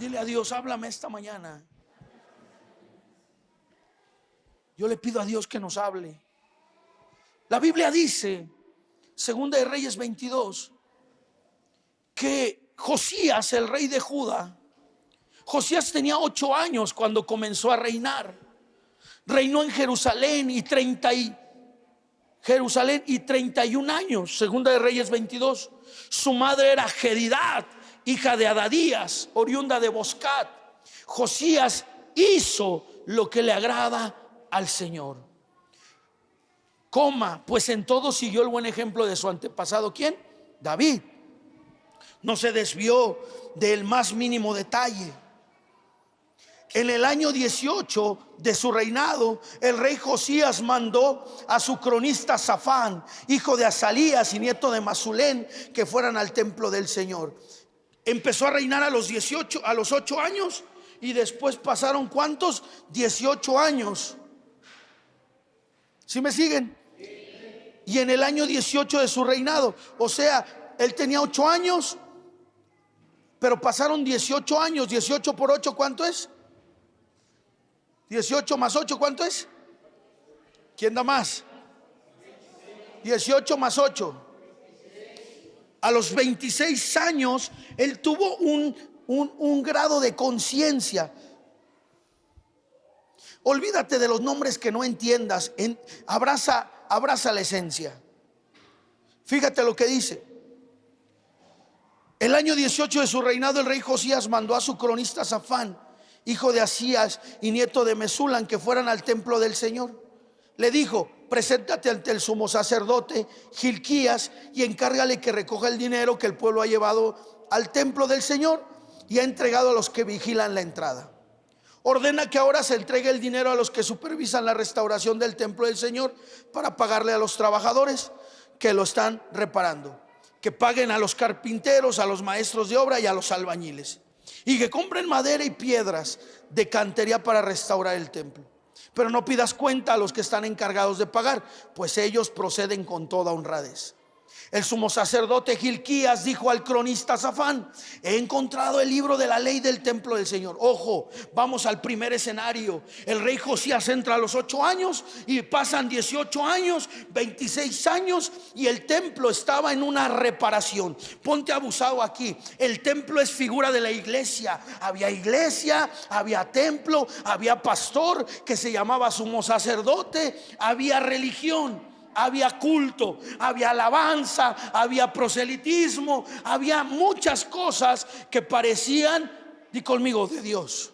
Dile a Dios, háblame esta mañana. Yo le pido a Dios que nos hable. La Biblia dice, Segunda de Reyes 22, que Josías, el rey de Judá, Josías tenía 8 años cuando comenzó a reinar. Reinó en Jerusalén y 31 años. Segunda de Reyes 22. Su madre era Jedidat, hija de Adadías, oriunda de Boscat. Josías hizo lo que le agrada al Señor. Pues en todo siguió el buen ejemplo de su antepasado. ¿Quién? David. No se desvió del más mínimo detalle. En el año 18 de su reinado, el rey Josías mandó a su cronista Safán, hijo de Asalías y nieto de Masulén, que fueran al templo del Señor. Empezó a reinar a los 8 años, y después pasaron ¿cuántos? 18 años. ¿Sí me siguen? Y en el año 18 de su reinado, o sea, él tenía 8 años, pero pasaron 18 años. 18 por 8, ¿cuánto es? 18 más 8, ¿cuánto es? ¿Quién da más? 18 más 8. A los 26 años, él tuvo un grado de conciencia. Olvídate de los nombres que no entiendas. Abraza la esencia. Fíjate lo que dice. El año 18 de su reinado, el rey Josías mandó a su cronista Safán, hijo de Asías y nieto de Mesulam, que fueran al templo del Señor. Le dijo: preséntate ante el sumo sacerdote Gilquías y encárgale que recoja el dinero que el pueblo ha llevado al templo del Señor y ha entregado a los que vigilan la entrada. Ordena que ahora se entregue el dinero a los que supervisan la restauración del templo del Señor para pagarle a los trabajadores que lo están reparando, que paguen a los carpinteros, a los maestros de obra y a los albañiles, y que compren madera y piedras de cantería para restaurar el templo. Pero no pidas cuenta a los que están encargados de pagar, pues ellos proceden con toda honradez. El sumo sacerdote Gilquías dijo al cronista Safán: he encontrado el libro de la ley del templo del Señor. Ojo, vamos al primer escenario. El rey Josías entra a los 8 años y pasan 18 años, 26 años, y el templo estaba en una reparación. Ponte abusado aquí. El templo es figura de la iglesia. Había templo, había pastor que se llamaba sumo sacerdote, había religión, había culto, había alabanza, había proselitismo, había muchas cosas que parecían, di conmigo, de Dios.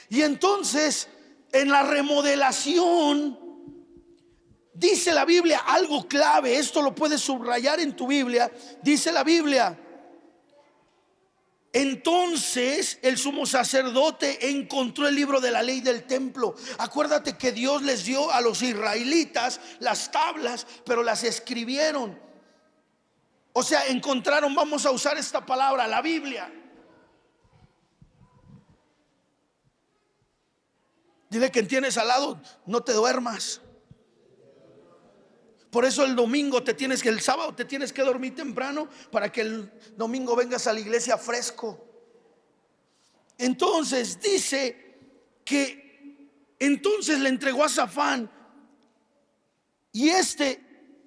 Y entonces, en la remodelación, dice la Biblia algo clave. Esto lo puedes subrayar en tu Biblia. Dice la Biblia: entonces el sumo sacerdote encontró el libro de la ley del templo. Acuérdate que Dios les dio a los israelitas las tablas, pero las escribieron. O sea, encontraron, vamos a usar esta palabra, la Biblia. Dile que tienes al lado: no te duermas. Por eso el sábado te tienes que dormir temprano, para que el domingo vengas a la iglesia fresco. Entonces dice que entonces le entregó a Safán, y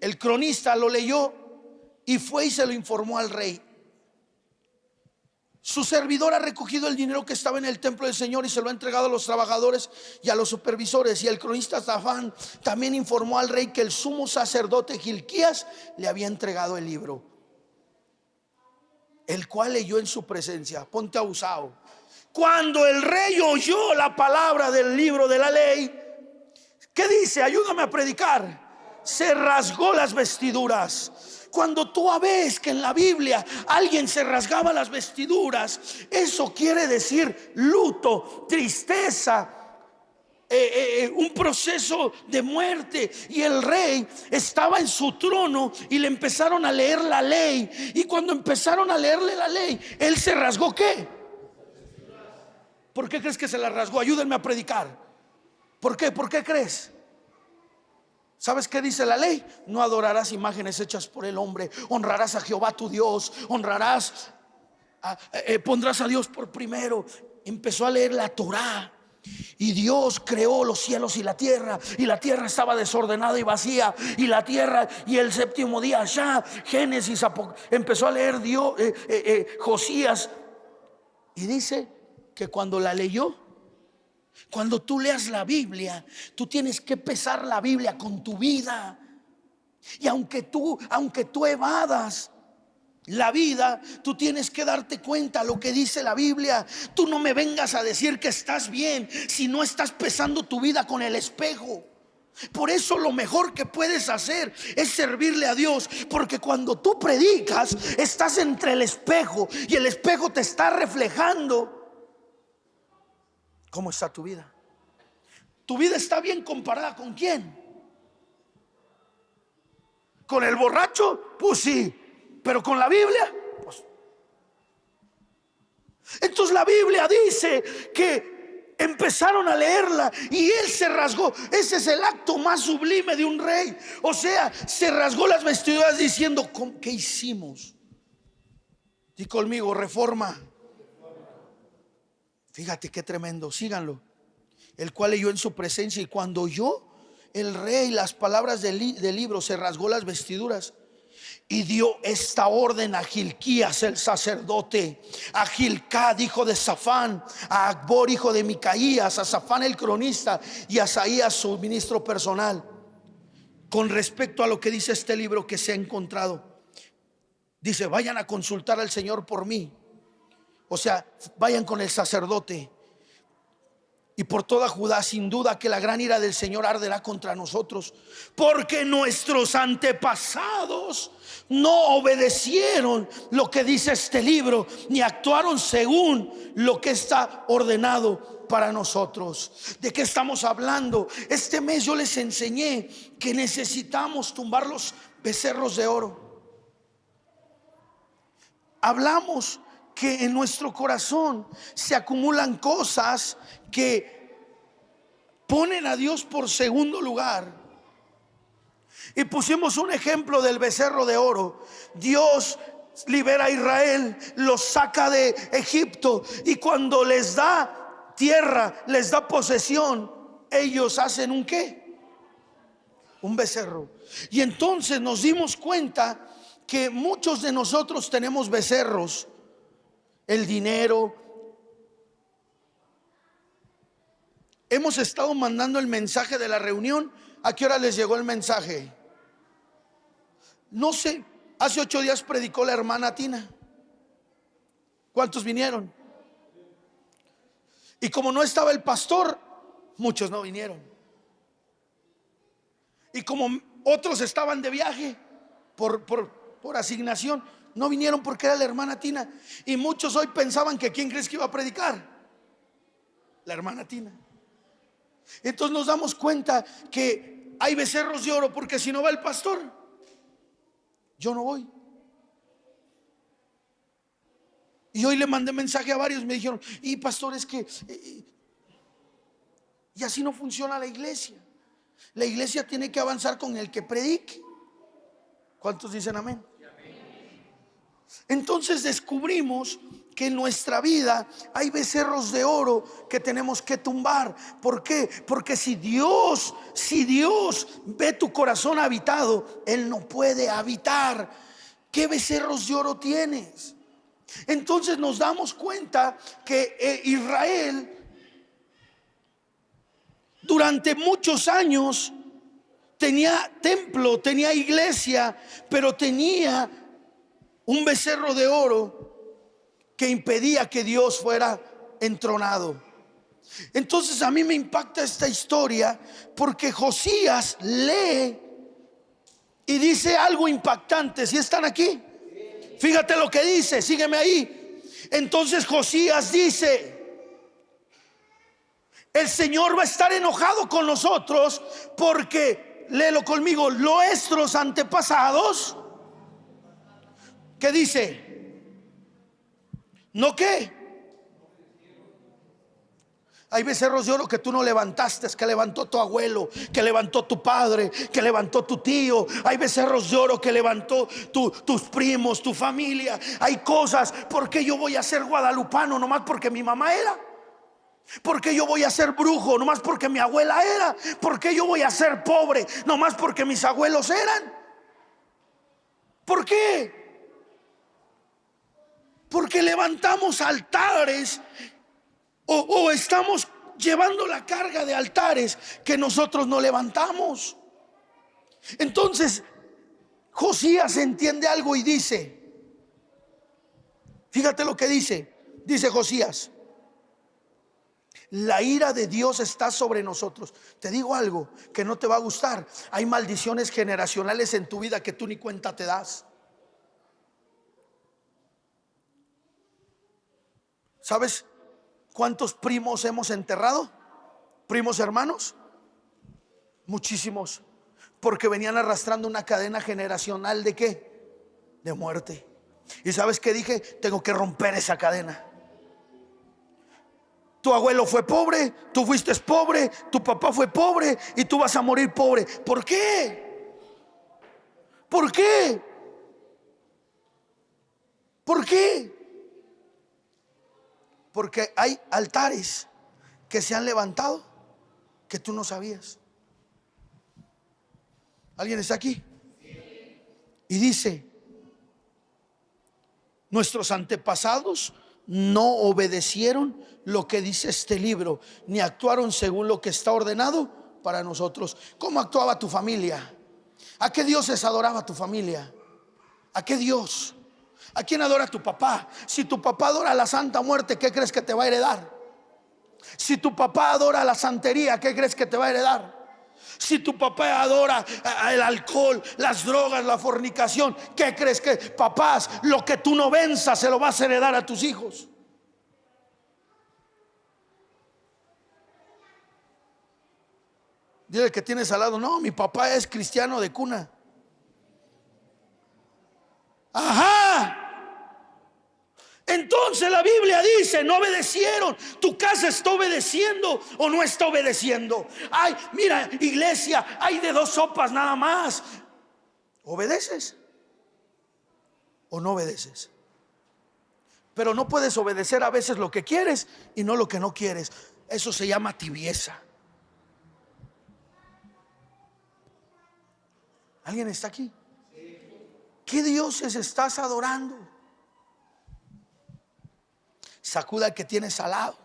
el cronista, lo leyó y fue y se lo informó al rey. Su servidor ha recogido el dinero que estaba en el templo del Señor y se lo ha entregado a los trabajadores y a los supervisores. Y el cronista Safán también informó al rey que el sumo sacerdote Gilquías le había entregado el libro, el cual leyó en su presencia. Ponte abusado. Cuando el rey oyó la palabra del libro de la ley, ¿qué dice? Ayúdame a predicar. Se rasgó las vestiduras. Cuando tú ves que en la Biblia alguien se rasgaba las vestiduras, eso quiere decir luto, tristeza, un proceso de muerte. Y el rey estaba en su trono y le empezaron a leer la ley. Y cuando empezaron a leerle la ley, él se rasgó. ¿Qué? ¿Por qué crees que se la rasgó? Ayúdenme a predicar. ¿Por qué? ¿Por qué crees? ¿Sabes qué dice la ley? No adorarás imágenes hechas por el hombre. Honrarás a Jehová tu Dios. Honrarás pondrás a Dios por primero. Empezó a leer la Torá. Y Dios creó los cielos y la tierra estaba desordenada y vacía, y la tierra, y el séptimo día ya, Génesis, empezó a leer Dios, Josías, y dice que cuando la leyó, cuando tú leas la Biblia, tú tienes que pesar la Biblia con tu vida. Y aunque tú evadas la vida, tú tienes que darte cuenta lo que dice la Biblia. Tú no me vengas a decir que estás bien si no estás pesando tu vida con el espejo. Por eso lo mejor que puedes hacer es servirle a Dios, porque cuando tú predicas estás entre el espejo y el espejo te está reflejando cómo está tu vida. Tu vida está bien comparada ¿con quién? ¿Con el borracho? Pues sí. Pero con la Biblia, pues. Entonces la Biblia dice que empezaron a leerla y él se rasgó. Ese es el acto más sublime de un rey. O sea, se rasgó las vestiduras diciendo: ¿qué hicimos? Di conmigo: reforma. Fíjate qué tremendo, síganlo. El cual leyó en su presencia, y cuando oyó el rey las palabras del libro, se rasgó las vestiduras. Y dio esta orden a Gilquías el sacerdote, a Gilcad hijo de Safán, a Acbor hijo de Micaías, a Safán el cronista y a Asaías su ministro personal, con respecto a lo que dice este libro que se ha encontrado. Dice: vayan a consultar al Señor por mí. O sea, vayan con el sacerdote. Y por toda Judá, sin duda que la gran ira del Señor arderá contra nosotros, porque nuestros antepasados no obedecieron lo que dice este libro, ni actuaron según lo que está ordenado para nosotros. ¿De qué estamos hablando? Este mes yo les enseñé que necesitamos tumbar los becerros de oro. Hablamos que en nuestro corazón se acumulan cosas que ponen a Dios por segundo lugar. Y pusimos un ejemplo del becerro de oro. Dios libera a Israel, los saca de Egipto, y cuando les da tierra, les da posesión, ellos hacen ¿un qué? Un becerro. Y entonces nos dimos cuenta que muchos de nosotros tenemos becerros. El dinero. Hemos estado mandando el mensaje de la reunión. ¿A qué hora les llegó el mensaje? No sé. Hace 8 días predicó la hermana Tina. ¿Cuántos vinieron? Y como no estaba el pastor, muchos no vinieron. Y como otros estaban de viaje por asignación, no vinieron porque era la hermana Tina. Y muchos hoy pensaban que ¿quién crees que iba a predicar? La hermana Tina. Entonces nos damos cuenta que hay becerros de oro, porque si no va el pastor, yo no voy. Y hoy le mandé mensaje a varios, me dijeron: y pastor, es que y así no funciona la iglesia. La iglesia tiene que avanzar con el que predique. ¿Cuántos dicen amén? Entonces descubrimos que en nuestra vida hay becerros de oro que tenemos que tumbar. ¿Por qué? Porque si Dios ve tu corazón habitado, Él no puede habitar. ¿Qué becerros de oro tienes? Entonces nos damos cuenta que Israel durante muchos años tenía templo, tenía iglesia, pero tenía un becerro de oro que impedía que Dios fuera entronado. Entonces a mí me impacta esta historia, porque Josías lee y dice algo impactante. ¿Sí están aquí? Fíjate lo que dice, sígueme ahí. Entonces Josías dice: el Señor va a estar enojado con nosotros porque, léelo conmigo, nuestros antepasados, ¿qué dice? ¿No qué? Hay becerros de oro que tú no levantaste, que levantó tu abuelo, que levantó tu padre, que levantó tu tío. Hay becerros de oro que levantó tus primos, tu familia. Hay cosas. ¿Por qué yo voy a ser guadalupano nomás porque mi mamá era? ¿Por qué yo voy a ser brujo nomás porque mi abuela era? ¿Por qué yo voy a ser pobre nomás porque mis abuelos eran? ¿Por qué? Porque levantamos altares o estamos llevando la carga de altares que nosotros no levantamos. Entonces Josías entiende algo y dice, fíjate lo que dice Josías: la ira de Dios está sobre nosotros. Te digo algo que no te va a gustar. Hay maldiciones generacionales en tu vida que tú ni cuenta te das. ¿Sabes cuántos primos hemos enterrado? Primos hermanos, muchísimos, porque venían arrastrando una cadena generacional ¿de qué? De muerte. ¿Y sabes qué dije? Tengo que romper esa cadena. Tu abuelo fue pobre, tú fuiste pobre, tu papá fue pobre y tú vas a morir pobre. ¿Por qué? ¿Por qué? ¿Por qué? Porque hay altares que se han levantado que tú no sabías. ¿Alguien está aquí? Y dice: nuestros antepasados no obedecieron lo que dice este libro, ni actuaron según lo que está ordenado para nosotros. ¿Cómo actuaba tu familia? ¿A qué dioses adoraba tu familia? ¿A qué Dios? ¿A quién adora tu papá? Si tu papá adora la Santa Muerte, ¿qué crees que te va a heredar? Si tu papá adora la santería, ¿qué crees que te va a heredar? Si tu papá adora el alcohol, las drogas, la fornicación, ¿qué crees que, papás, lo que tú no venzas se lo vas a heredar a tus hijos? Dile que tienes al lado: no, mi papá es cristiano de cuna. Ajá. Entonces la Biblia dice: no obedecieron. ¿Tu casa está obedeciendo o no está obedeciendo? Ay, mira, iglesia, hay de dos sopas nada más. ¿Obedeces o no obedeces? Pero no puedes obedecer a veces lo que quieres y no lo que no quieres. Eso se llama tibieza. ¿Alguien está aquí? ¿Qué dioses estás adorando? Sacuda al que tienes al lado.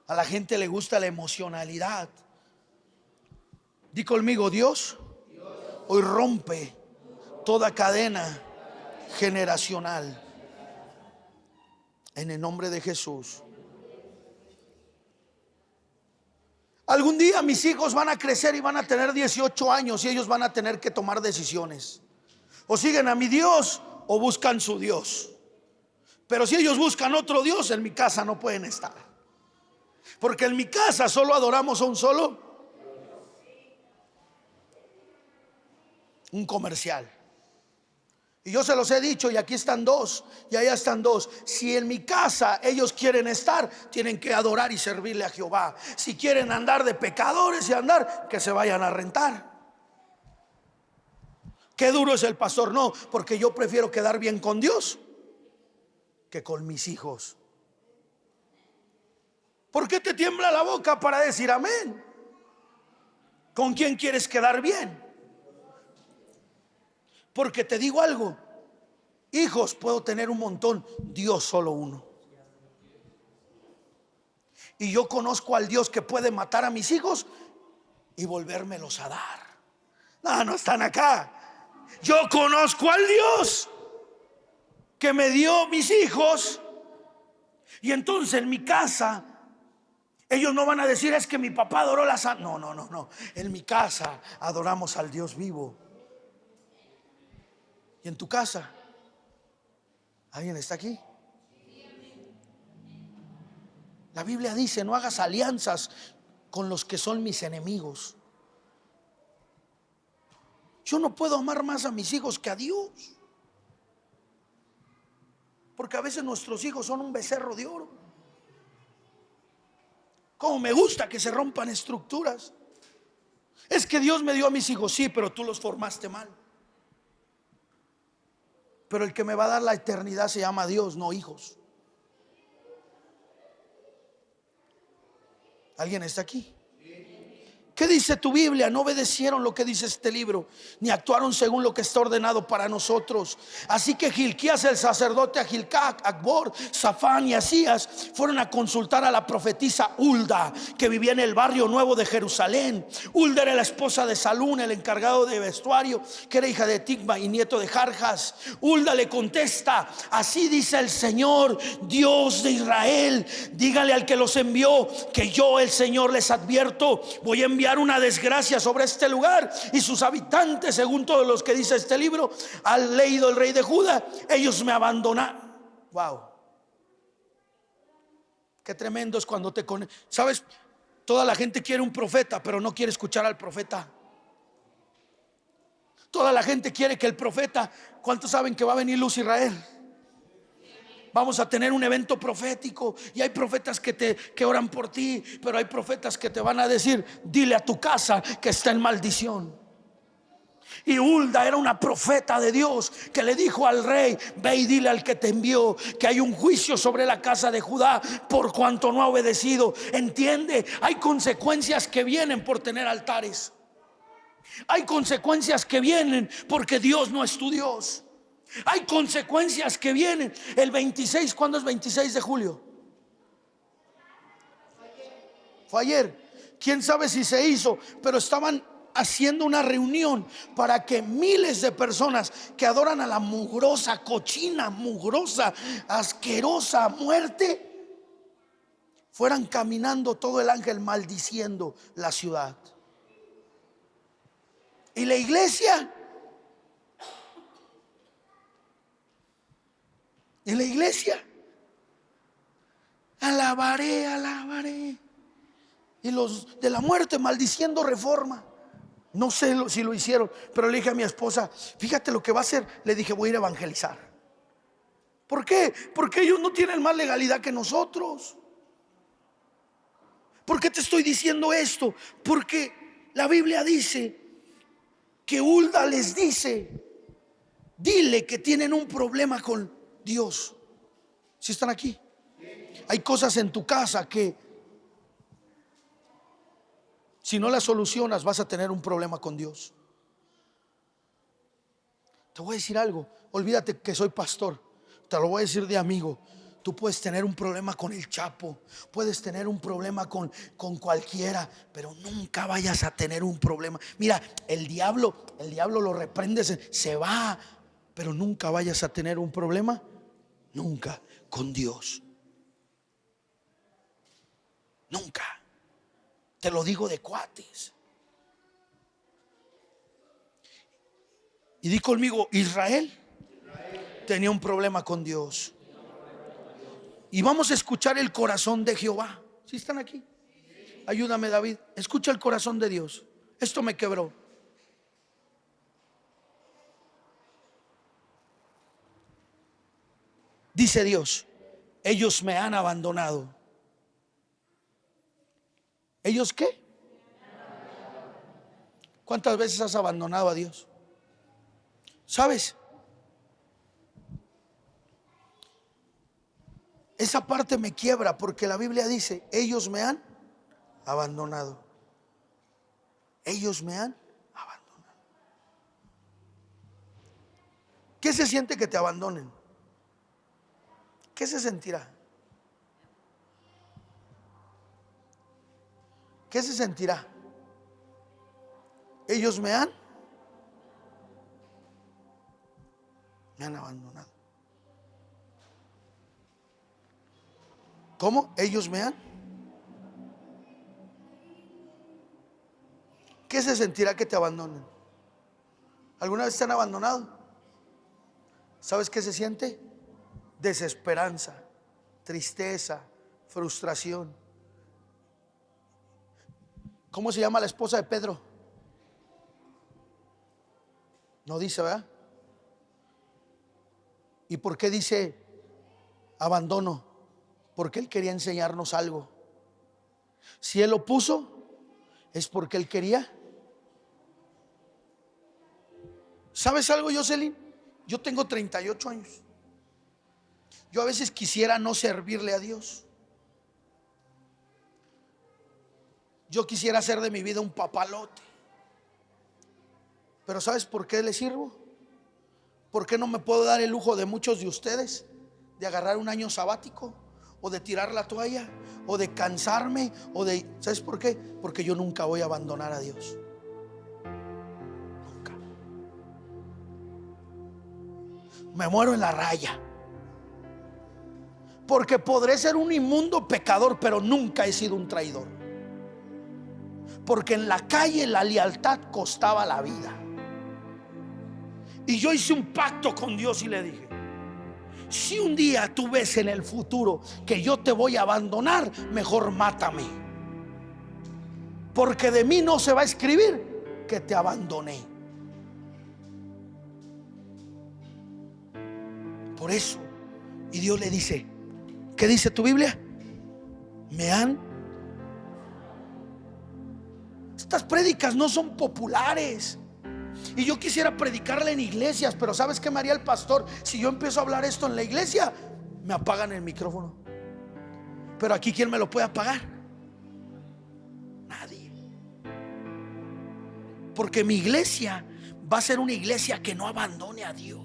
A la gente le gusta la emocionalidad. Di conmigo: Dios hoy rompe toda cadena generacional en el nombre de Jesús. Algún día mis hijos van a crecer y van a tener 18 años y ellos van a tener que tomar decisiones. O siguen a mi Dios o buscan su Dios. Pero si ellos buscan otro Dios, en mi casa no pueden estar. Porque en mi casa solo adoramos a un solo. Un comercial. Y yo se los he dicho, y aquí están dos y allá están dos. Si en mi casa ellos quieren estar, tienen que adorar y servirle a Jehová. Si quieren andar de pecadores y andar, que se vayan a rentar. Qué duro es el pastor. No, porque yo prefiero quedar bien con Dios que con mis hijos. ¿Por qué te tiembla la boca para decir amén? ¿Con quién quieres quedar bien? Porque te digo algo: hijos puedo tener un montón, Dios solo uno. Y yo conozco al Dios que puede matar a mis hijos y volvérmelos a dar. No, no están acá. Yo conozco al Dios que me dio mis hijos. Y entonces en mi casa ellos no van a decir: es que mi papá adoró la santa. No, no, no, no. En mi casa adoramos al Dios vivo. ¿Y en tu casa? ¿Alguien está aquí? La Biblia dice: no hagas alianzas con los que son mis enemigos. Yo no puedo amar más a mis hijos que a Dios. Porque a veces nuestros hijos son un becerro de oro. Como me gusta que se rompan estructuras. Es que Dios me dio a mis hijos, sí, pero tú los formaste mal. Pero el que me va a dar la eternidad se llama Dios, no hijos. ¿Alguien está aquí? ¿Qué dice tu Biblia? No obedecieron lo que dice este libro, ni actuaron según lo que está ordenado para nosotros. Así que Gilquías el sacerdote, Agilcac, Acbor, Safán y Asías fueron a consultar a la profetisa Hulda, que vivía en el barrio nuevo de Jerusalén. Hulda era la esposa de Salún, el encargado de vestuario, que era hija de Tigma y nieto de Jarjas. Hulda le contesta: así dice el Señor, Dios de Israel, dígale al que los envió que yo, el Señor, les advierto, voy a enviar una desgracia sobre este lugar y sus habitantes, según todos los que dice este libro. Ha leído el rey de Judá, ellos me abandonaron. Wow, qué tremendo es cuando te conectas. Sabes, toda la gente quiere un profeta, pero no quiere escuchar al profeta. Toda la gente quiere que el profeta, ¿cuántos saben que va a venir Luz Israel? Vamos a tener un evento profético y hay profetas que oran por ti, pero hay profetas que te van a decir: dile a tu casa que está en maldición. Y Hulda era una profeta de Dios que le dijo al rey: ve y dile al que te envió que hay un juicio sobre la casa de Judá por cuanto no ha obedecido. Entiende, hay consecuencias que vienen por tener altares. Hay consecuencias que vienen porque Dios no es tu Dios. Hay consecuencias que vienen. El 26, ¿cuándo es 26 de julio? Fue ayer. Quién sabe si se hizo, pero estaban haciendo una reunión para que miles de personas que adoran a la mugrosa, cochina, mugrosa, asquerosa muerte, fueran caminando todo el ángel maldiciendo la ciudad. Y la iglesia, alabaré, alabaré. Y los de la muerte maldiciendo Reforma. No sé si lo hicieron, pero le dije a mi esposa: fíjate lo que va a hacer. Le dije: voy a ir a evangelizar. ¿Por qué? Porque ellos no tienen más legalidad que nosotros. ¿Por qué te estoy diciendo esto? Porque la Biblia dice que Hulda les dice: dile que tienen un problema con Dios. ¿Sí están aquí? Hay cosas en tu casa que si no las solucionas vas a tener un problema con Dios. Te voy a decir algo, olvídate que soy pastor, te lo voy a decir de amigo. Tú puedes tener un problema con el Chapo, puedes tener un problema con cualquiera, pero nunca vayas a tener un problema. Mira, el diablo lo reprendes, se va, pero nunca vayas a tener un problema, nunca, con Dios. Nunca. Te lo digo de cuates. Y di conmigo: Israel tenía un problema con Dios. Y vamos a escuchar el corazón de Jehová. ¿Sí están aquí? Ayúdame, David. Escucha el corazón de Dios. Esto me quebró. Dice Dios: ellos me han abandonado. ¿Ellos qué? ¿Cuántas veces has abandonado a Dios? ¿Sabes? Esa parte me quiebra porque la Biblia dice: ellos me han abandonado. Ellos me han abandonado. ¿Qué se siente que te abandonen? ¿Qué se sentirá? ¿Qué se sentirá? Ellos me han abandonado. ¿Cómo? Ellos me han. ¿Qué se sentirá que te abandonen? ¿Alguna vez te han abandonado? ¿Sabes qué se siente? Desesperanza, tristeza, frustración. ¿Cómo se llama la esposa de Pedro? No dice, ¿verdad? ¿Y por qué dice Abandono, porque Él quería enseñarnos algo. Si Él lo puso, es porque Él quería. ¿Sabes algo, Jocelyn? Yo tengo 38 años. Yo a veces quisiera no servirle a Dios. Yo quisiera hacer de mi vida un papalote. Pero ¿sabes por qué le sirvo? ¿Por qué no me puedo dar el lujo de muchos de ustedes de agarrar un año sabático, o de tirar la toalla, o de cansarme, o de... ¿Sabes por qué? Porque yo nunca voy a abandonar a Dios. Nunca. Me muero en la raya. Porque podré ser un inmundo pecador, pero nunca he sido un traidor. Porque en la calle la lealtad costaba la vida. Y yo hice un pacto con Dios y le dije: si un día tú ves en el futuro que yo te voy a abandonar, mejor mátame, porque de mí no se va a escribir que te abandoné. Por eso, y Dios le dice, ¿qué dice tu Biblia? Estas prédicas no son populares. Y yo quisiera predicarla en iglesias, pero ¿sabes qué me haría el pastor? Si yo empiezo a hablar esto en la iglesia, me apagan el micrófono. Pero aquí, ¿quién me lo puede apagar? Nadie. Porque mi iglesia va a ser una iglesia que no abandone a Dios.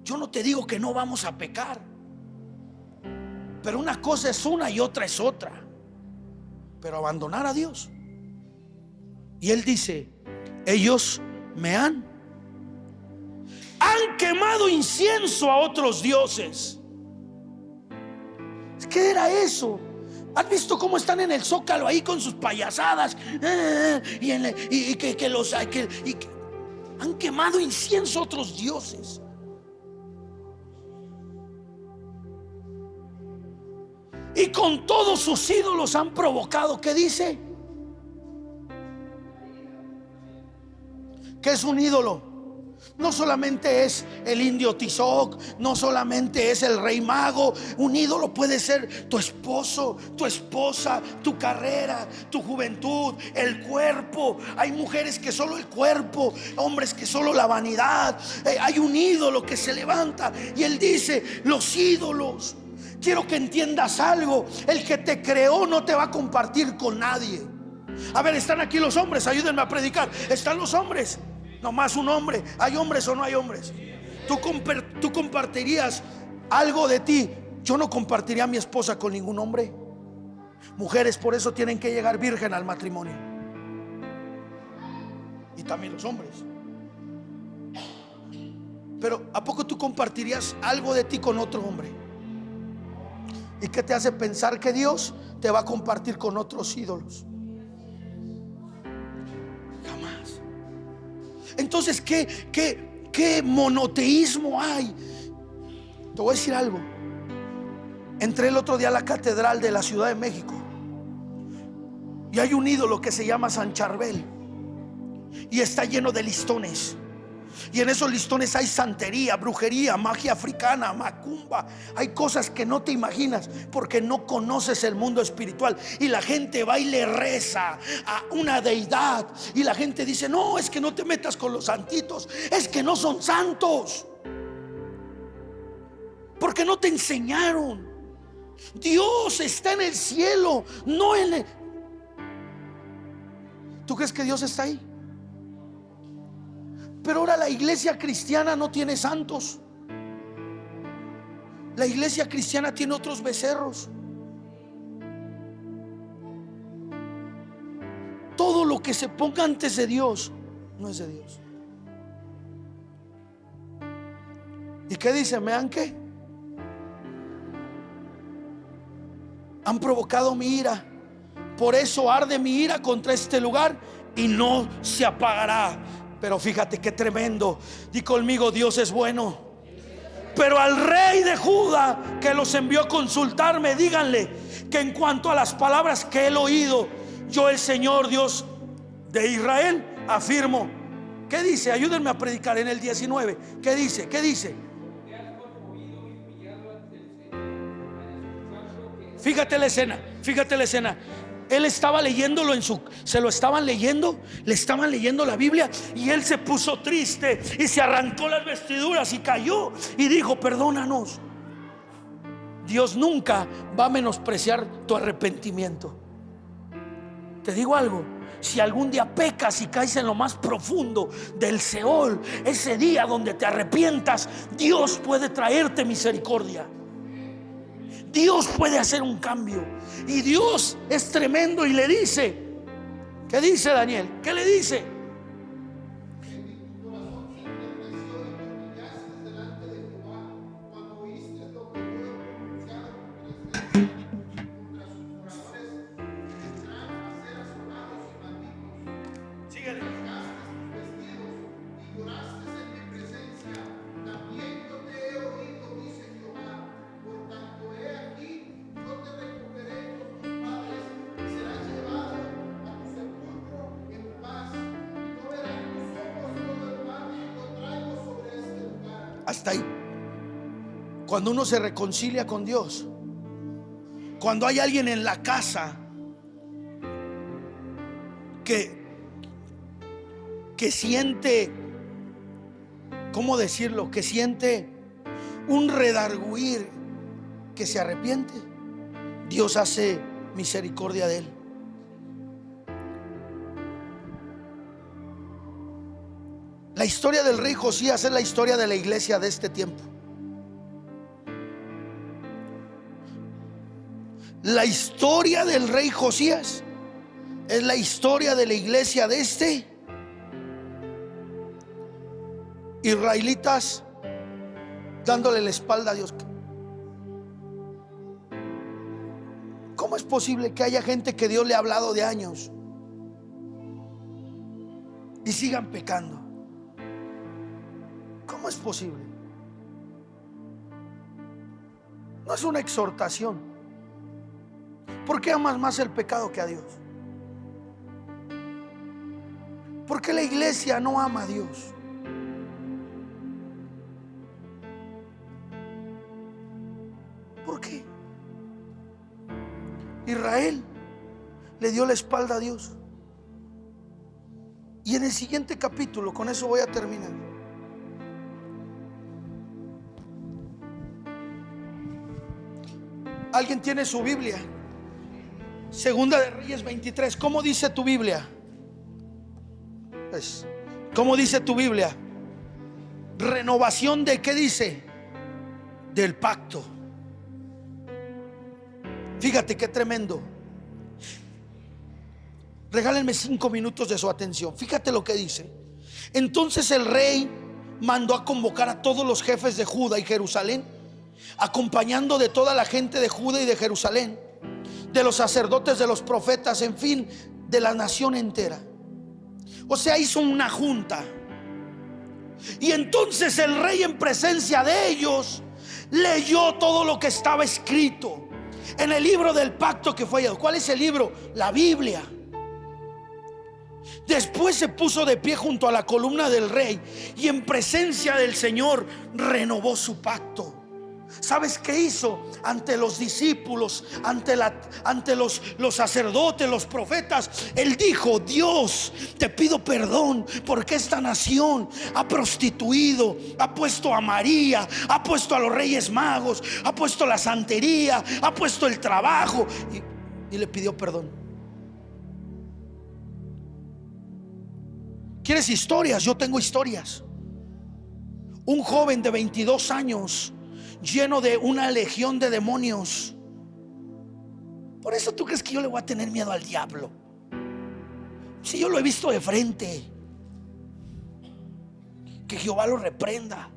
Yo no te digo que no vamos a pecar, pero una cosa es una y otra es otra. Pero abandonar a Dios. Y Él dice: ellos me han quemado incienso a otros dioses. ¿Qué era eso? ¿Has visto cómo están en el Zócalo ahí con sus payasadas? Han quemado incienso a otros dioses. Y con todos sus ídolos han provocado. ¿Qué dice? ¿Qué es un ídolo? No solamente es el indio Tizoc, no solamente es el rey mago. Un ídolo puede ser tu esposo, tu esposa, tu carrera, tu juventud, el cuerpo. Hay mujeres que solo el cuerpo, hombres que solo la vanidad. Hay un ídolo que se levanta. Y Él dice: los ídolos. Quiero que entiendas algo: el que te creó no te va a compartir con nadie. A ver, están aquí los hombres, ayúdenme a predicar. Están los hombres, nomás un hombre. ¿Hay hombres o no hay hombres? ¿Tú compartirías algo de ti? Yo no compartiría a mi esposa con ningún hombre. Mujeres, por eso tienen que llegar virgen al matrimonio. Y también los hombres. Pero ¿a poco tú compartirías algo de ti con otro hombre? ¿Y qué te hace pensar que Dios te va a compartir con otros ídolos? Jamás. Entonces, ¿qué monoteísmo hay? Te voy a decir algo. Entré el otro día a la catedral de la Ciudad de México y hay un ídolo que se llama San Charbel y está lleno de listones. Y en esos listones hay santería, brujería, magia africana, macumba. Hay cosas que no te imaginas porque no conoces el mundo espiritual. Y la gente va y le reza a una deidad. Y la gente dice: no, es que no te metas con los santitos. Es que no son santos, porque no te enseñaron. Dios está en el cielo, no en el... ¿Tú crees que Dios está ahí? Pero ahora la iglesia cristiana no tiene santos. La iglesia cristiana tiene otros becerros. Todo lo que se ponga antes de Dios no es de Dios. ¿Y qué dice? ¿Me han qué? Han provocado mi ira. Por eso arde mi ira contra este lugar y no se apagará. Pero fíjate qué tremendo. Di conmigo: Dios es bueno. Pero al rey de Judá, que los envió a consultarme, díganle que en cuanto a las palabras que he oído, yo, el Señor Dios de Israel, afirmo ¿Qué dice? Ayúdenme a predicar en el 19. ¿Qué dice? ¿Qué dice? Fíjate la escena, fíjate la escena. Él estaba leyéndolo se lo estaban leyendo, le estaban leyendo la Biblia, y él se puso triste y se arrancó las vestiduras y cayó y dijo: perdónanos. Dios nunca va a menospreciar tu arrepentimiento. Te digo algo: si algún día pecas y caes en lo más profundo del Seol, ese día donde te arrepientas, Dios puede traerte misericordia. Dios puede hacer un cambio. Y Dios es tremendo y le dice, ¿qué dice Daniel? ¿Qué le dice? Síguele. Hasta ahí. Cuando uno se reconcilia con Dios, cuando hay alguien en la casa que siente, ¿cómo decirlo? Que siente un redarguir, que se arrepiente, Dios hace misericordia de él. La historia del rey Josías es la historia de la iglesia de este tiempo. La historia del rey Josías es la historia de la iglesia de este israelitas dándole la espalda a Dios. ¿Cómo es posible que haya gente que Dios le ha hablado de años y sigan pecando? ¿Cómo es posible? No es una exhortación. ¿Por qué amas más el pecado que a Dios? ¿Por qué la iglesia no ama a Dios? ¿Por qué? Israel le dio la espalda a Dios. Y en el siguiente capítulo, con eso voy a terminar, ¿alguien tiene su Biblia? Segunda de Reyes 23. ¿Cómo dice tu Biblia? Pues, ¿cómo dice tu Biblia? Renovación de, ¿qué dice? Del pacto. Fíjate qué tremendo. Regálenme 5 minutos de su atención. Fíjate lo que dice. Entonces el rey mandó a convocar a todos los jefes de Judá y Jerusalén, acompañando de toda la gente de Judá y de Jerusalén, de los sacerdotes, de los profetas, en fin, de la nación entera. O sea, hizo una junta. Y entonces el rey, en presencia de ellos, leyó todo lo que estaba escrito en el libro del pacto que fue hallado. ¿Cuál es el libro? La Biblia. Después se puso de pie junto a la columna del rey y en presencia del Señor renovó su pacto. ¿Sabes qué hizo? Ante los discípulos, ante los sacerdotes, los profetas, él dijo: Dios, te pido perdón porque esta nación ha prostituido, ha puesto a María, ha puesto a los Reyes Magos, ha puesto la santería, ha puesto el trabajo, y le pidió perdón. ¿Quieres historias? Yo tengo historias. Un joven de 22 años, lleno de una legión de demonios. Por eso tú crees que yo le voy a tener miedo al diablo, si yo lo he visto de frente. Que Jehová lo reprenda.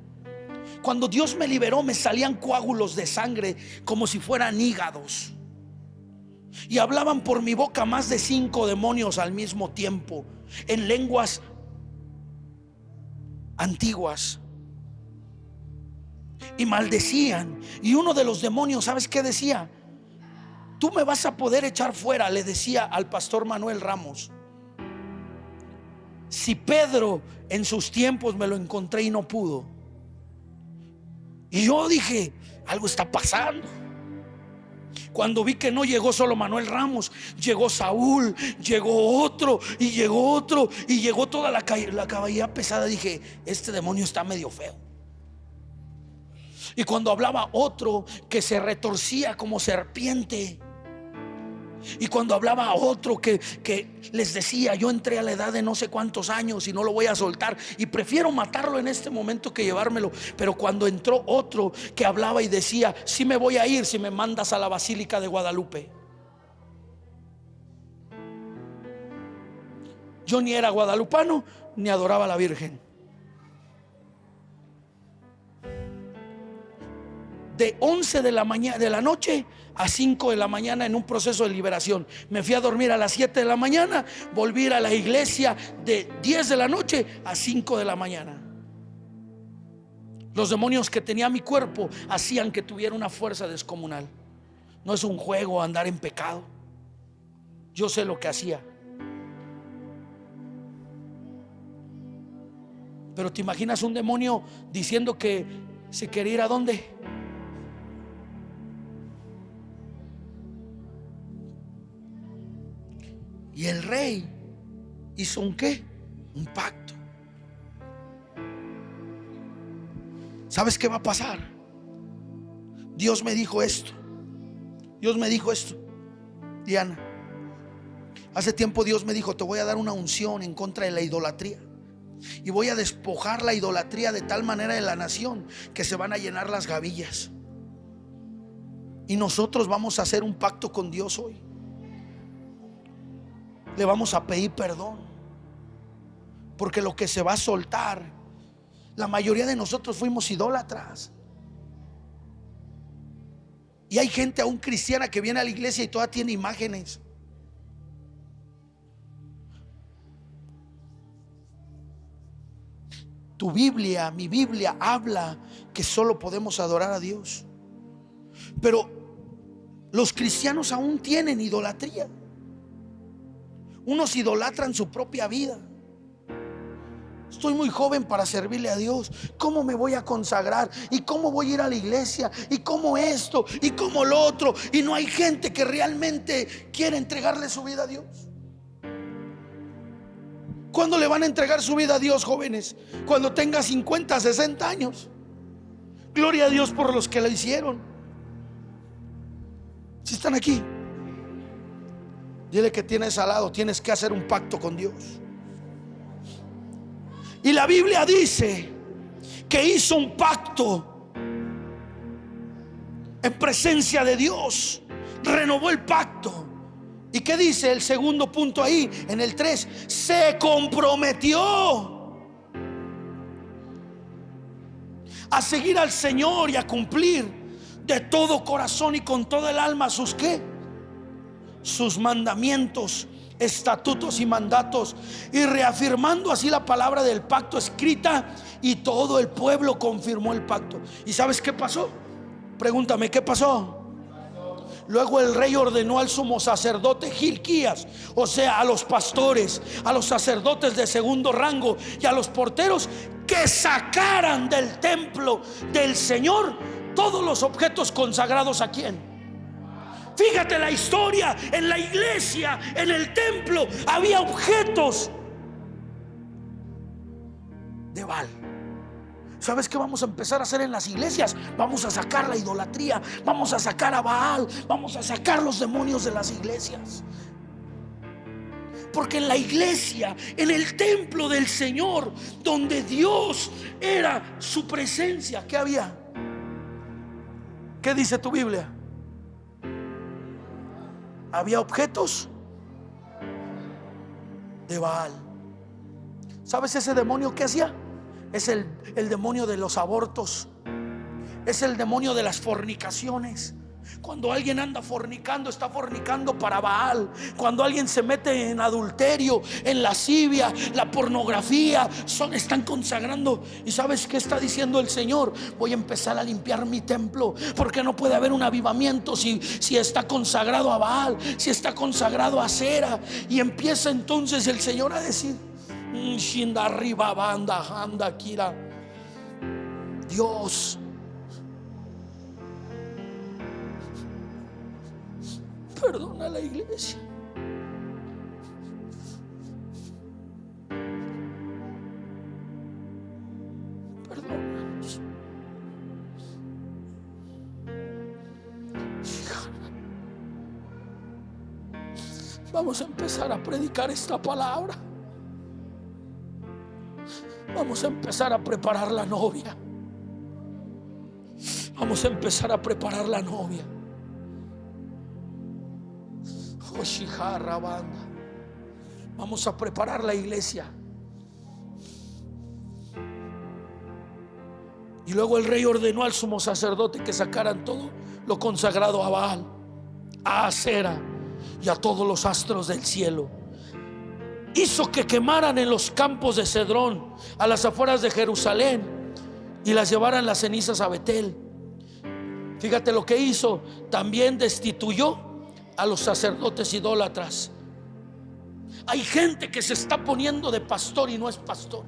Cuando Dios me liberó, me salían coágulos de sangre como si fueran hígados, y hablaban por mi boca más de 5 demonios al mismo tiempo, en lenguas antiguas, y maldecían. Y uno de los demonios, ¿sabes qué decía? Tú me vas a poder echar fuera, le decía al pastor Manuel Ramos, Si Pedro en sus tiempos me lo encontré y no pudo, y yo dije, algo está pasando. Cuando vi que no llegó solo Manuel Ramos, llegó Saúl, llegó otro y llegó otro y llegó toda la caballería pesada, dije, este demonio está medio feo. Y cuando hablaba otro que se retorcía como serpiente, y cuando hablaba otro que les decía, yo entré a la edad de no sé cuántos años y no lo voy a soltar y prefiero matarlo en este momento que llevármelo. Pero cuando entró otro que hablaba y decía, sí me voy a ir si me mandas a la Basílica de Guadalupe. Yo ni era guadalupano ni adoraba a la Virgen. De 11 de la noche a 5 de la mañana en un proceso de liberación. Me fui a dormir a las 7 de la mañana, volví a ir a la iglesia de 10 de la noche a 5 de la mañana. Los demonios que tenía mi cuerpo hacían que tuviera una fuerza descomunal. No es un juego andar en pecado. Yo sé lo que hacía. Pero ¿te imaginas un demonio diciendo que se quería ir a dónde? Y el rey hizo un ¿qué? Un pacto. ¿Sabes qué va a pasar? Dios me dijo esto. Dios me dijo esto, Diana. Hace tiempo Dios me dijo, te voy a dar una unción en contra de la idolatría. Y voy a despojar la idolatría de tal manera de la nación que se van a llenar las gavillas. Y nosotros vamos a hacer un pacto con Dios hoy. Le vamos a pedir perdón, porque lo que se va a soltar, la mayoría de nosotros fuimos idólatras. Y hay gente aún cristiana que viene a la iglesia y todavía tiene imágenes. Tu Biblia, mi Biblia habla que solo podemos adorar a Dios. Pero los cristianos aún tienen idolatría. Unos idolatran su propia vida. Estoy muy joven para servirle a Dios. ¿Cómo me voy a consagrar? ¿Y cómo voy a ir a la iglesia? ¿Y cómo esto? ¿Y cómo lo otro? Y no hay gente que realmente quiere entregarle su vida a Dios. ¿Cuándo le van a entregar su vida a Dios, jóvenes? Cuando tenga 50, 60 años. Gloria a Dios por los que lo hicieron. Si están aquí, dile que tienes al lado, tienes que hacer un pacto con Dios. Y la Biblia dice que hizo un pacto en presencia de Dios. Renovó el pacto. ¿Y qué dice el segundo punto ahí? En el 3, se comprometió a seguir al Señor y a cumplir de todo corazón y con toda el alma sus ¿qué? Sus mandamientos, estatutos y mandatos, y reafirmando así la palabra del pacto escrita, y todo el pueblo confirmó el pacto. ¿Y sabes qué pasó? Pregúntame, ¿qué pasó? Luego el rey ordenó al sumo sacerdote Gilquías, o sea, a los pastores, a los sacerdotes de segundo rango y a los porteros, que sacaran del templo del Señor todos los objetos consagrados. ¿A quién? Fíjate la historia. En la iglesia, en el templo, había objetos de Baal. ¿Sabes qué vamos a empezar a hacer en las iglesias? Vamos a sacar la idolatría, vamos a sacar a Baal, vamos a sacar los demonios de las iglesias. Porque en la iglesia, en el templo del Señor, donde Dios era su presencia, ¿qué había? ¿Qué dice tu Biblia? Había objetos de Baal. ¿Sabes ese demonio qué hacía? Es el demonio de los abortos. Es el demonio de las fornicaciones. Cuando alguien anda fornicando, está fornicando para Baal. Cuando alguien se mete en adulterio, en lascivia, la pornografía, están consagrando. ¿Y sabes qué está diciendo el Señor? Voy a empezar a limpiar mi templo, porque no puede haber un avivamiento si está consagrado a Baal, si está consagrado a Acera. Y empieza entonces el Señor a decir: Shinda arriba banda handa kira. Dios, perdona a la iglesia. Perdónanos. Vamos a empezar a predicar esta palabra. Vamos a empezar a preparar la novia. Vamos a empezar a preparar la novia. Oshijarra banda. Vamos a preparar la iglesia. Y luego el rey ordenó al sumo sacerdote que sacaran todo lo consagrado a Baal, a Acera y a todos los astros del cielo. Hizo que quemaran en los campos de Cedrón, a las afueras de Jerusalén, y las llevaran las cenizas a Betel. Fíjate lo que hizo. También destituyó a los sacerdotes idólatras. Hay gente que se está poniendo de pastor y no es pastor.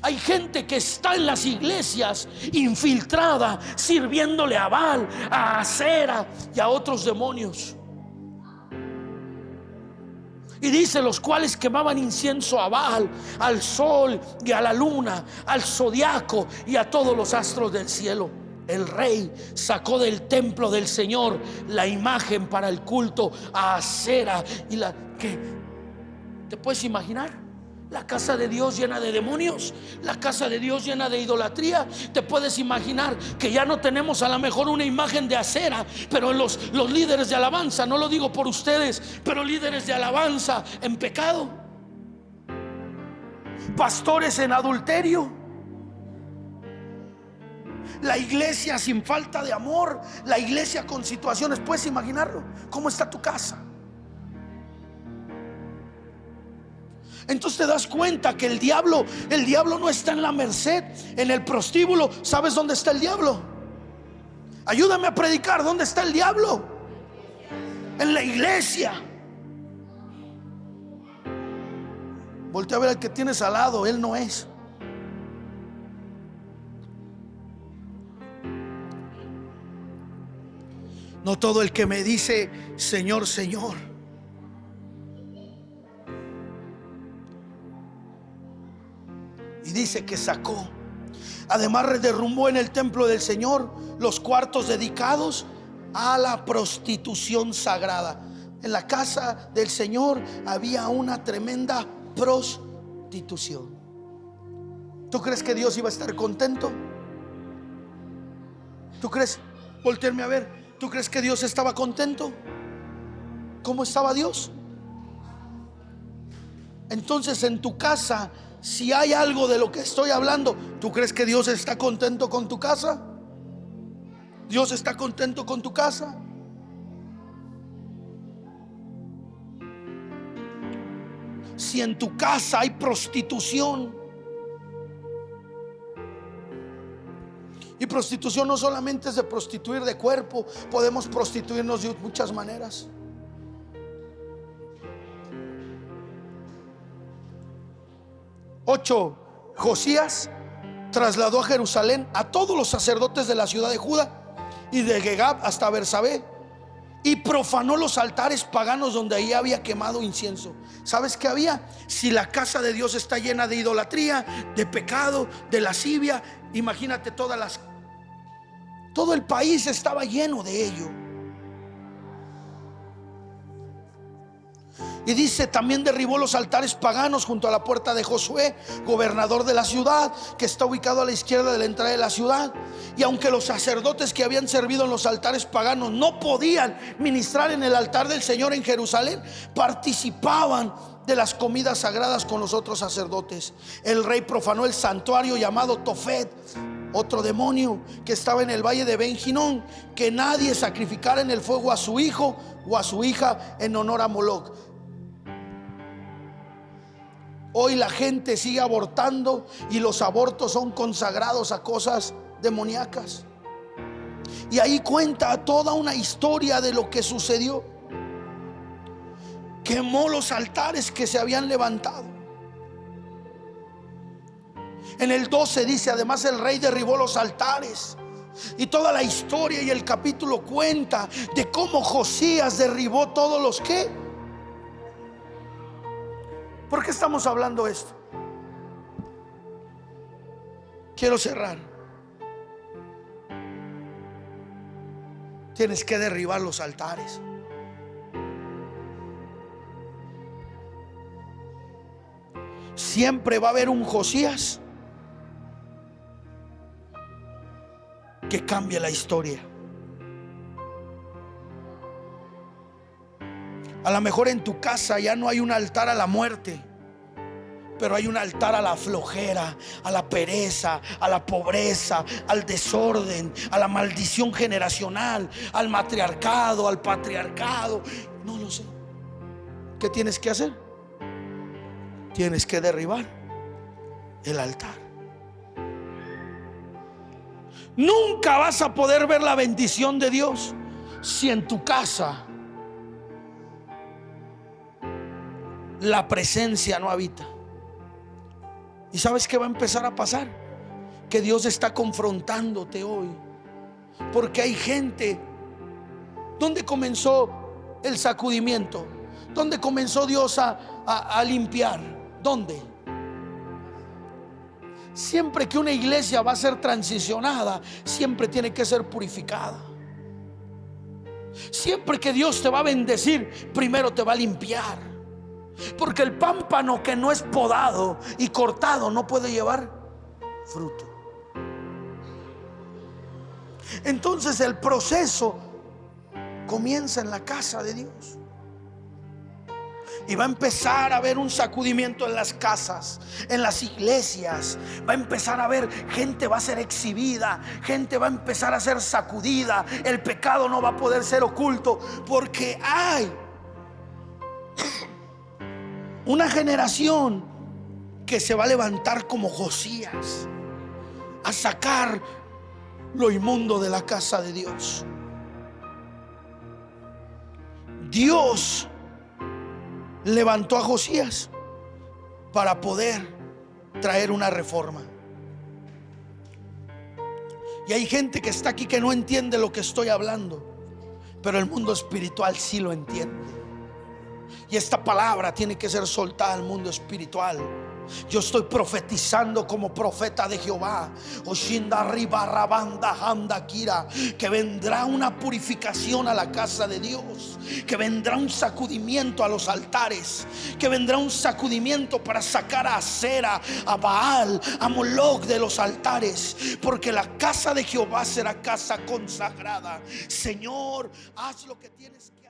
Hay gente que está en las iglesias infiltrada, sirviéndole a Baal, a Acera y a otros demonios. Y dice: los cuales quemaban incienso a Baal, al sol y a la luna, al zodiaco y a todos los astros del cielo. El rey sacó del templo del Señor la imagen para el culto a Acera y la que ¿te puedes imaginar? La casa de Dios llena de demonios, la casa de Dios llena de idolatría. Te puedes imaginar que ya no tenemos a lo mejor una imagen de Acera, pero los líderes de alabanza, no lo digo por ustedes, pero líderes de alabanza en pecado, pastores en adulterio, la iglesia sin falta de amor, la iglesia con situaciones. ¿Puedes imaginarlo? ¿Cómo está tu casa? Entonces te das cuenta que el diablo no está en la merced, en el prostíbulo. ¿Sabes dónde está el diablo? Ayúdame a predicar. ¿Dónde está el diablo? En la iglesia. Voltea a ver al que tienes al lado. Él no es. No todo el que me dice Señor, Señor. Y dice que sacó. Además derrumbó en el templo del Señor los cuartos dedicados a la prostitución sagrada. En la casa del Señor había una tremenda prostitución. ¿Tú crees que Dios iba a estar contento? ¿Tú crees? Voltearme a ver. ¿Tú crees que Dios estaba contento? ¿Cómo estaba Dios? Entonces en tu casa, si hay algo de lo que estoy hablando, ¿tú crees que Dios está contento con tu casa? ¿Dios está contento con tu casa? Si en tu casa hay prostitución, y prostitución no solamente es de prostituir de cuerpo, podemos prostituirnos de muchas maneras. Josías trasladó a Jerusalén a todos los sacerdotes de la ciudad de Judá y de Gegab hasta Bersabé, y profanó los altares paganos donde ahí había quemado incienso. ¿Sabes qué había? Si la casa de Dios está llena de idolatría, de pecado, de lascivia, imagínate todo el país estaba lleno de ello. Y dice: también derribó los altares paganos junto a la puerta de Josué, gobernador de la ciudad, que está ubicado a la izquierda de la entrada de la ciudad. Y aunque los sacerdotes que habían servido en los altares paganos no podían ministrar en el altar del Señor en Jerusalén, participaban de las comidas sagradas con los otros sacerdotes. El rey profanó el santuario llamado Tofet, otro demonio que estaba en el valle de Ben Hinnom, que nadie sacrificara en el fuego a su hijo o a su hija en honor a Moloc. Hoy la gente sigue abortando y los abortos son consagrados a cosas demoníacas. Y ahí cuenta toda una historia de lo que sucedió. Quemó los altares que se habían levantado. En el 12 dice: además el rey derribó los altares. Y toda la historia y el capítulo cuenta de cómo Josías derribó todos los que. ¿Por qué estamos hablando esto? Quiero cerrar. Tienes que derribar los altares. Siempre va a haber un Josías que cambie la historia. A lo mejor en tu casa ya no hay un altar a la muerte, pero hay un altar a la flojera, a la pereza, a la pobreza, al desorden, a la maldición generacional, al matriarcado, al patriarcado. No lo sé. ¿Qué tienes que hacer? Tienes que derribar el altar. Nunca vas a poder ver la bendición de Dios si en tu casa la presencia no habita. ¿Y sabes qué va a empezar a pasar? Que Dios está confrontándote hoy, porque hay gente. ¿Dónde comenzó el sacudimiento? ¿Dónde comenzó Dios a limpiar? ¿Dónde? Siempre que una iglesia va a ser transicionada, siempre tiene que ser purificada. Siempre que Dios te va a bendecir, primero te va a limpiar. Porque el pámpano que no es podado y cortado no puede llevar fruto. Entonces el proceso comienza en la casa de Dios. Y va a empezar a haber un sacudimiento en las casas, en las iglesias. Va a empezar a haber gente, va a ser exhibida, gente va a empezar a ser sacudida. El pecado no va a poder ser oculto, porque hay una generación que se va a levantar como Josías a sacar lo inmundo de la casa de Dios. Dios levantó a Josías para poder traer una reforma. Y hay gente que está aquí que no entiende lo que estoy hablando, pero el mundo espiritual sí lo entiende. Y esta palabra tiene que ser soltada al mundo espiritual. Yo estoy profetizando como profeta de Jehová, que vendrá una purificación a la casa de Dios, que vendrá un sacudimiento a los altares, que vendrá un sacudimiento para sacar a Acera, a Baal, a Moloch de los altares, porque la casa de Jehová será casa consagrada. Señor, haz lo que tienes que hacer.